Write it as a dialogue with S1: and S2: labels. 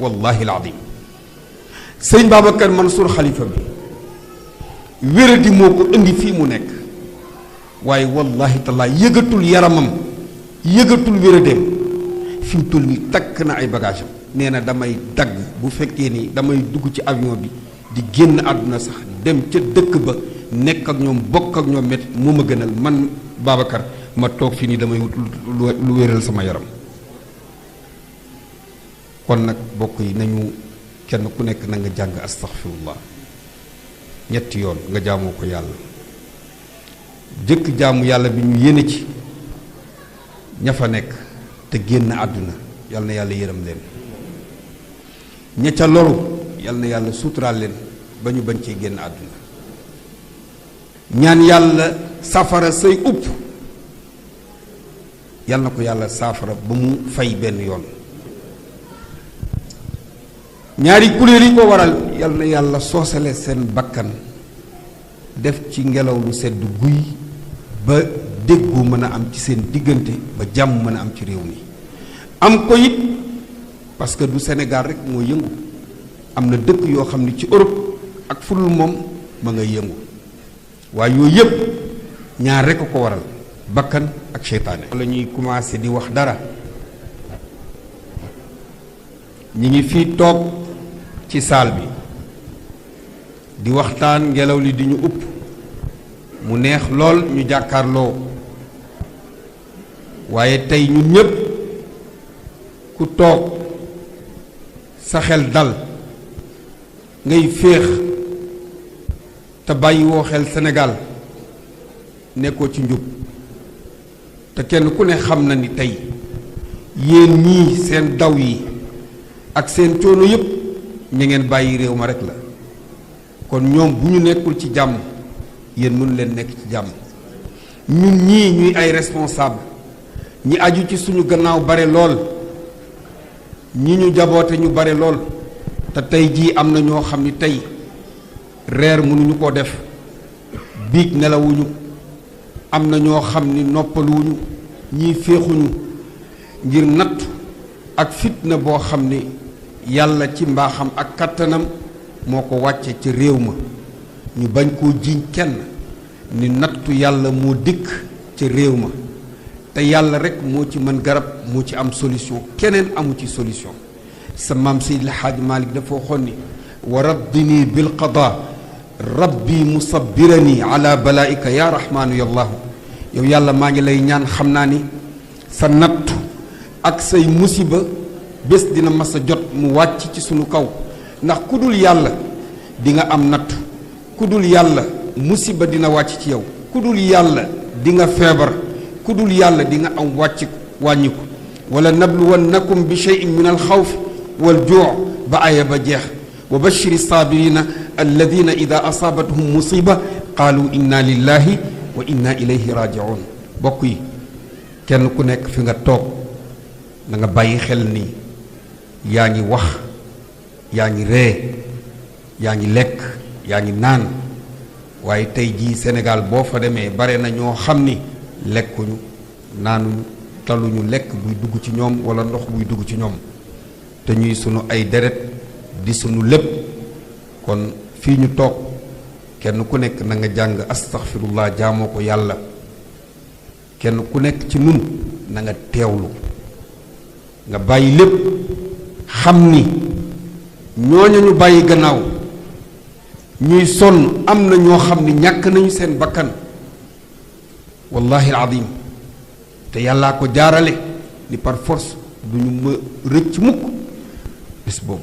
S1: wallahi alazim sëñ Babacar Mansour xalifa bi wéradi moo ko indi fii mu nekk waaye wallahi taala yëgatul yaramam yëgatul wéradeem fi mu toll nii takk na ay bagage am nee na damay dagg bu fekkee ni damay dugg ci avion bi di génn àdduna sax dem ca dëkk ba nekk ak ñoom bokk ak ñoom métti moo ma gënal man Babacar ma toog fii nii damay wut lu wéral sama yaram kon nag bokk yi nañu kenn ku nekk na nga jàng astaghfirullah ñetti yoon nga jaamoo ko yàlla jëkk jaamu yàlla bi ñu yéene ci ña fa nekk te génn àdduna yal na yàlla yërëm leen ña ca loru yal na yàlla suturaal leen ba ñu bañ cee génn àdduna ñaan yàlla safara say upp yal na ko yàlla saafara ba mu fay benn yoon ñaari kuréel yi ko waral yal na yàlla soosale seen bakkan def ci ngelaw lu sedd guy ba déggoo mën a am ci seen diggante ba jàmm mën a am ci réew mi am ko it parce que du Sénégal rek moo yëngu am na dëkk yoo xam ne ci Europe ak fulul moom ma nga yëngu waaye yooyu yëpp ñaar rek a ko waral bakkan ak seytaane la ñuy commencé di wax dara ñi ngi fii toog ci saal bi di waxtaan ngelaw li di ñu upp mu neex lool ñu jàkkaarloo waaye tey ñun ñépp ku toog sa xel dal ngay féex te bàyyi woo xel Sénégal nekkoo ci njub te kenn ku ne xam na ni tey yéen ñii seen daw yi ak seen coono yépp ñi ngeen bàyyi réew ma rek la kon ñoom bu ñu nekkul ci jàmm yéen mënu leen nekk ci jàmm ñun ñii ñuy ay responsable ñi aju ci suñu gannaaw bare lool ñi ñu jaboote ñu bare lool te tey jii am na ñoo xam ni tey reer mënuñu koo def biig nelawuñu am na ñoo xam ni noppaluwuñu ñii féexuñu ngir natt ak fitna boo xam ni yàlla ci mbaaxam ak kattanam moo ko wàcce ci réew ma ñu bañ koo jiiñ kenn ni nattu yàlla moo dikk ci réew ma te yàlla rek moo ci mën garab moo ci am solution keneen amu ci solution sa maam Seydi El Hadj Malick dafa waxoon ni wa raddini bil qada rabbi musabbirani ala balaika ya rahmaanu yallahu yow yàlla maa ngi lay ñaan xam naa ni sa nattu ak say musiba bés dina mas a jot mu wàcc ci sunu kaw ndax ku dul yàlla di nga am nattu ku dul yàlla musiba dina wàcc ci yow ku dul yàlla di nga feebar ku dul yàlla di nga am wàññiku wala nabluwannakum bi shay'in min al xawf wal juu' ba aya ba jeex wa bashiri saabirina alladina ida asaabathum musiba qaalu inna lillahi wa inna ilayhi rajiun bokk yi kenn ku nekk fi nga toog na nga bàyyi xel ni yaa ngi wax yaa ngi ree yaa ngi lekk yaa ngi naan waaye tey jii Sénégal boo fa demee bare na ñoo xam ni lekkuñu naanuñu taluñu lekk buy dugg ci ñoom wala ndox buy dugg ci ñoom te ñuy sunu ay deret di sunu lépp kon fii ñu toog kenn ku nekk na nga jàng astaghfirullah jaamoo ko yàlla kenn ku nekk ci nun na nga teewlu nga bàyyi lépp xam ni ñooñu ñu bàyyi gannaaw ñuy sonn am na ñoo xam ni ñàkk nañu seen bakkan wallahi alazim te yàllaa ko jaarale ni par force du ñu ma rëcc mukk bés boobu